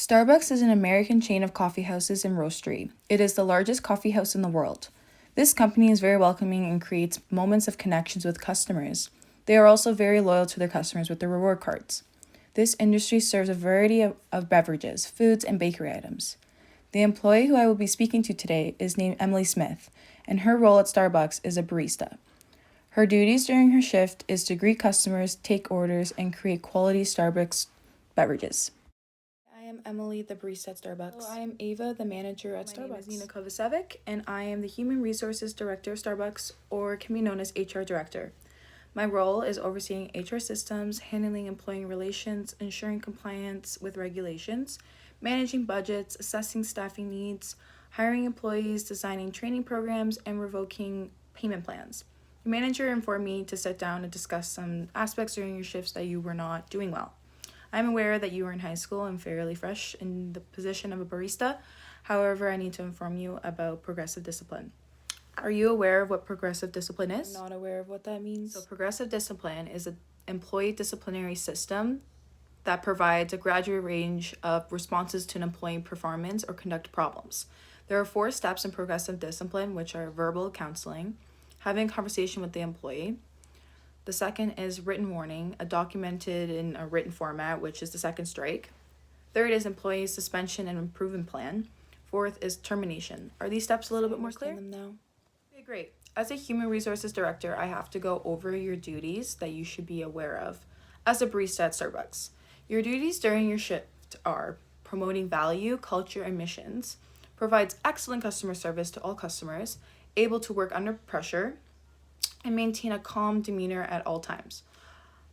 Starbucks is an American chain of coffee houses and roastery. It is the largest coffee house in the world. This company is very welcoming and creates moments of connections with customers. They are also very loyal to their customers with their reward cards. This industry serves a variety of beverages, foods, and bakery items. The employee who I will be speaking to today is named Emily Smith, and her role at Starbucks is a barista. Her duties during her shift is to greet customers, take orders, and create quality Starbucks beverages. I am Emily, the barista at Starbucks. Hello, I am Ava, the manager at Starbucks. My name is Nina Kovacevic, and I am the Human Resources Director of Starbucks, or can be known as HR Director. My role is overseeing HR systems, handling employee relations, ensuring compliance with regulations, managing budgets, assessing staffing needs, hiring employees, designing training programs, and revoking payment plans. Your manager informed me to sit down and discuss some aspects during your shifts that you were not doing well. I'm aware that you are in high school and fairly fresh in the position of a barista. However, I need to inform you about progressive discipline. Are you aware of what progressive discipline is? I'm not aware of what that means. So progressive discipline is an employee disciplinary system that provides a gradual range of responses to an employee performance or conduct problems. There are 4 steps in progressive discipline, which are verbal counseling, having a conversation with the employee. The second is written warning, documented in a written format, which is the second strike. Third is employee suspension and improvement plan. Fourth is termination. Are these steps a little bit more clear? Them now. Okay, great. As a human resources director, I have to go over your duties that you should be aware of as a barista at Starbucks. Your duties during your shift are promoting value, culture, and missions, provides excellent customer service to all customers, able to work under pressure, and maintain a calm demeanor at all times,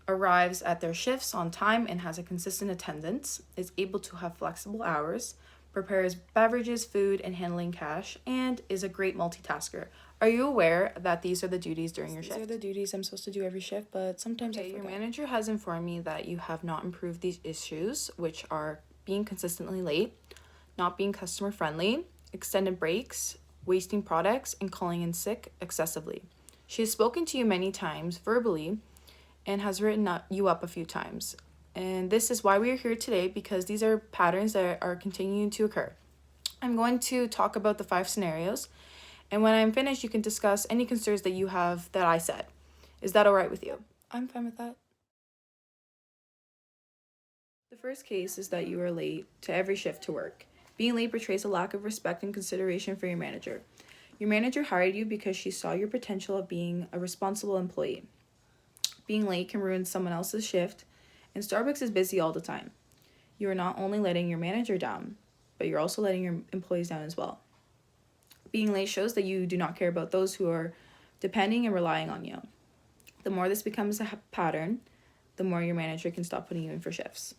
arrives at their shifts on time and has a consistent attendance, is able to have flexible hours, prepares beverages, food, and handling cash, and is a great multitasker. Are you aware that these are the duties during your shift? These are the duties I'm supposed to do every shift, but sometimes I forget. Your manager has informed me that you have not improved these issues, which are being consistently late, not being customer friendly, extended breaks, wasting products, and calling in sick excessively. She has spoken to you many times verbally and has written you up a few times. And this is why we are here today, because these are patterns that are continuing to occur. I'm going to talk about the 5 scenarios, and when I'm finished, you can discuss any concerns that you have that I said. Is that all right with you? I'm fine with that. The first case is that you are late to every shift to work. Being late portrays a lack of respect and consideration for your manager. Your manager hired you because she saw your potential of being a responsible employee. Being late can ruin someone else's shift, and Starbucks is busy all the time. You are not only letting your manager down, but you're also letting your employees down as well. Being late shows that you do not care about those who are depending and relying on you. The more this becomes a pattern, the more your manager can stop putting you in for shifts.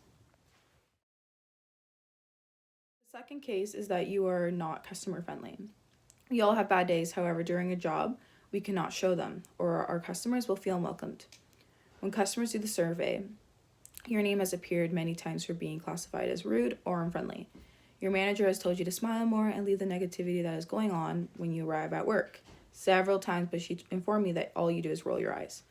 The second case is that you are not customer friendly. We all have bad days, however, during a job, we cannot show them, or our customers will feel unwelcomed. When customers do the survey, your name has appeared many times for being classified as rude or unfriendly. Your manager has told you to smile more and leave the negativity that is going on when you arrive at work several times, but she informed me that all you do is roll your eyes.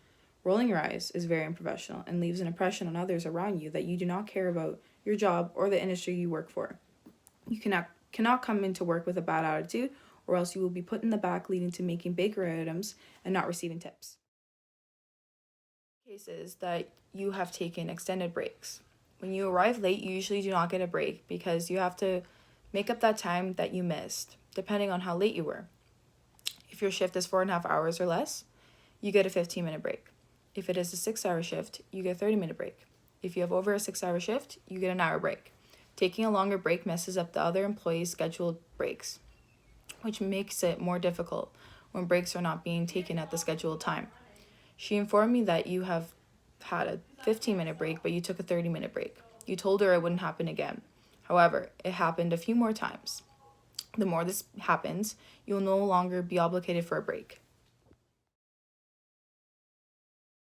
Rolling your eyes is very unprofessional and leaves an impression on others around you that you do not care about your job or the industry you work for. You cannot come into work with a bad attitude, or else you will be put in the back, leading to making bakery items and not receiving tips. Cases that you have taken extended breaks. When you arrive late, you usually do not get a break because you have to make up that time that you missed, depending on how late you were. If your shift is 4.5 hours or less, you get a 15-minute break. If it is a 6-hour shift, you get a 30-minute break. If you have over a 6-hour shift, you get an hour break. Taking a longer break messes up the other employees' scheduled breaks, which makes it more difficult when breaks are not being taken at the scheduled time. She informed me that you have had a 15-minute break, but you took a 30-minute break. You told her it wouldn't happen again. However, it happened a few more times. The more this happens, you will no longer be obligated for a break.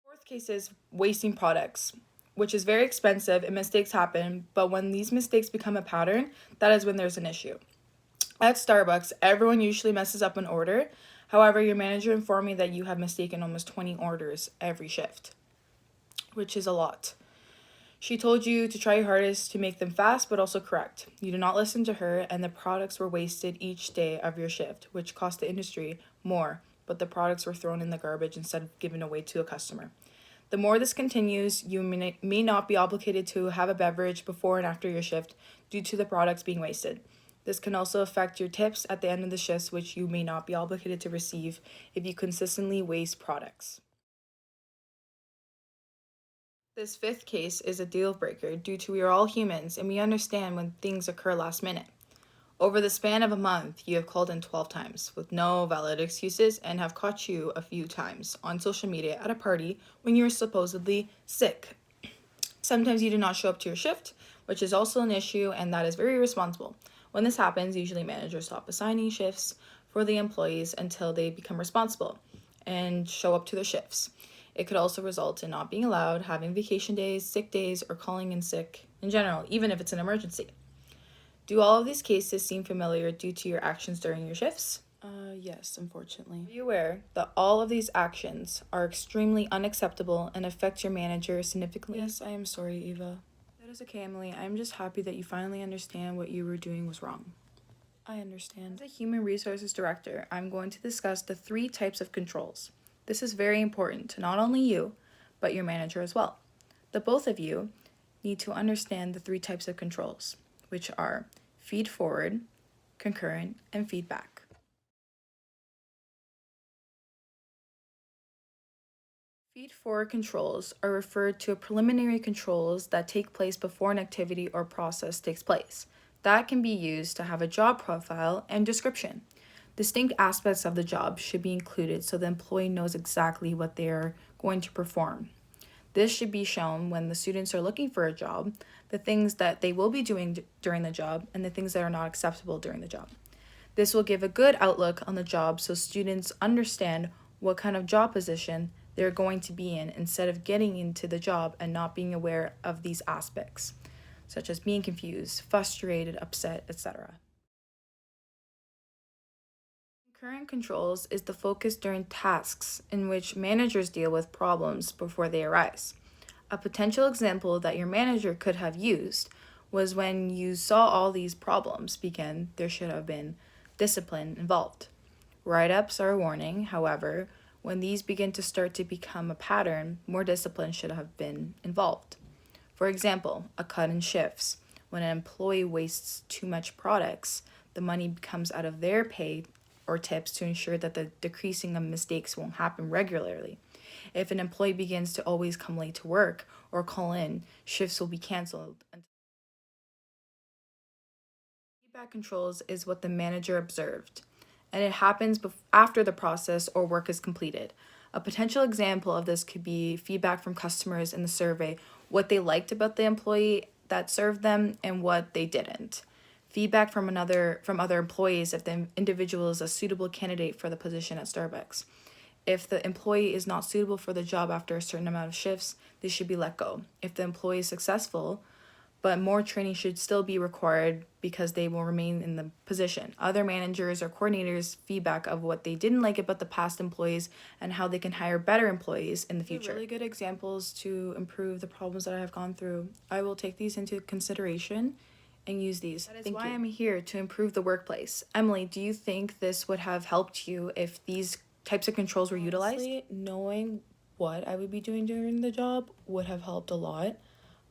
Fourth case is wasting products, which is very expensive and mistakes happen, but when these mistakes become a pattern, that is when there's an issue. At Starbucks, everyone usually messes up an order. However, your manager informed me that you have mistaken almost 20 orders every shift, which is a lot. She told you to try your hardest to make them fast but also correct. You did not listen to her, and the products were wasted each day of your shift, which cost the industry more, but the products were thrown in the garbage instead of given away to a customer. The more this continues, you may not be obligated to have a beverage before and after your shift due to the products being wasted. This can also affect your tips at the end of the shifts, which you may not be obligated to receive if you consistently waste products. This fifth case is a deal breaker due to we are all humans and we understand when things occur last minute. Over the span of a month, you have called in 12 times with no valid excuses and have caught you a few times on social media at a party when you were supposedly sick. Sometimes you do not show up to your shift, which is also an issue, and that is very irresponsible. When this happens, usually managers stop assigning shifts for the employees until they become responsible and show up to their shifts. It could also result in not being allowed, having vacation days, sick days, or calling in sick in general, even if it's an emergency. Do all of these cases seem familiar due to your actions during your shifts? Yes, unfortunately. Be aware that all of these actions are extremely unacceptable and affect your manager significantly. Yes, I am sorry, Eva. That is okay, Emily. I'm just happy that you finally understand what you were doing was wrong. I understand. As a human resources director, I'm going to discuss the 3 types of controls. This is very important to not only you, but your manager as well. The both of you need to understand the 3 types of controls, which are feed forward, concurrent, and feedback. Feed-forward controls are referred to preliminary controls that take place before an activity or process takes place. That can be used to have a job profile and description. Distinct aspects of the job should be included so the employee knows exactly what they are going to perform. This should be shown when the students are looking for a job, the things that they will be doing during the job, and the things that are not acceptable during the job. This will give a good outlook on the job so students understand what kind of job position they're going to be in instead of getting into the job and not being aware of these aspects, such as being confused, frustrated, upset, etc. Concurrent controls is the focus during tasks in which managers deal with problems before they arise. A potential example that your manager could have used was when you saw all these problems begin, there should have been discipline involved. Write-ups are a warning, however, when these begin to start to become a pattern, more discipline should have been involved. For example, a cut in shifts. When an employee wastes too much products, the money comes out of their pay or tips to ensure that the decreasing of mistakes won't happen regularly. If an employee begins to always come late to work or call in, shifts will be canceled. Feedback controls is what the manager observed, and it happens after the process or work is completed. A potential example of this could be feedback from customers in the survey, what they liked about the employee that served them and what they didn't. Feedback from other employees if the individual is a suitable candidate for the position at Starbucks. If the employee is not suitable for the job after a certain amount of shifts, they should be let go. If the employee is successful, but more training should still be required because they will remain in the position. Other managers or coordinators' feedback of what they didn't like about the past employees and how they can hire better employees in the future. Really good examples to improve the problems that I have gone through. I will take these into consideration and use these. That is why I'm here, to improve the workplace. Emily, do you think this would have helped you if these types of controls were utilized? Honestly, knowing what I would be doing during the job would have helped a lot.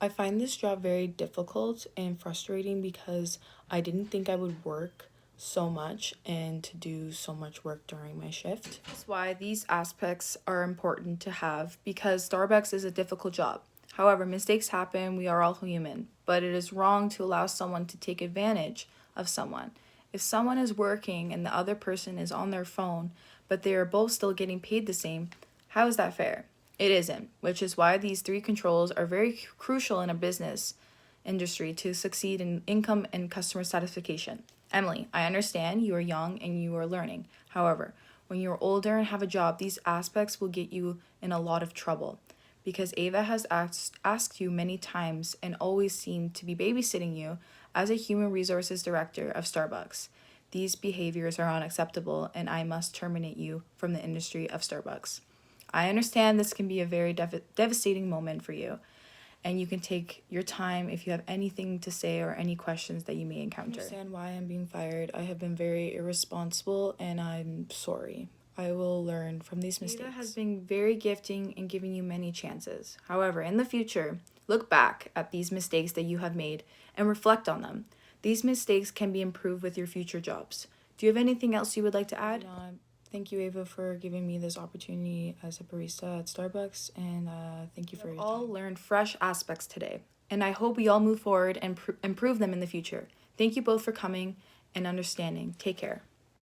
I find this job very difficult and frustrating because I didn't think I would work so much and to do so much work during my shift. That's why these aspects are important to have, because Starbucks is a difficult job. However, mistakes happen, we are all human, but it is wrong to allow someone to take advantage of someone. If someone is working and the other person is on their phone, but they are both still getting paid the same, how is that fair? It isn't, which is why these 3 controls are very crucial in a business industry to succeed in income and customer satisfaction. Emily, I understand you are young and you are learning. However, when you're older and have a job, these aspects will get you in a lot of trouble, because Ava has asked you many times and always seemed to be babysitting you as a human resources director of Starbucks. These behaviors are unacceptable and I must terminate you from the industry of Starbucks. I understand this can be a very devastating moment for you, and you can take your time if you have anything to say or any questions that you may encounter. I understand why I'm being fired. I have been very irresponsible, and I'm sorry. I will learn from these mistakes. Vida has been very gifting and giving you many chances. However, in the future, look back at these mistakes that you have made and reflect on them. These mistakes can be improved with your future jobs. Do you have anything else you would like to add? Thank you, Ava, for giving me this opportunity as a barista at Starbucks, and thank you for your time. We all learned fresh aspects today, and I hope we all move forward and improve them in the future. Thank you both for coming and understanding. Take care.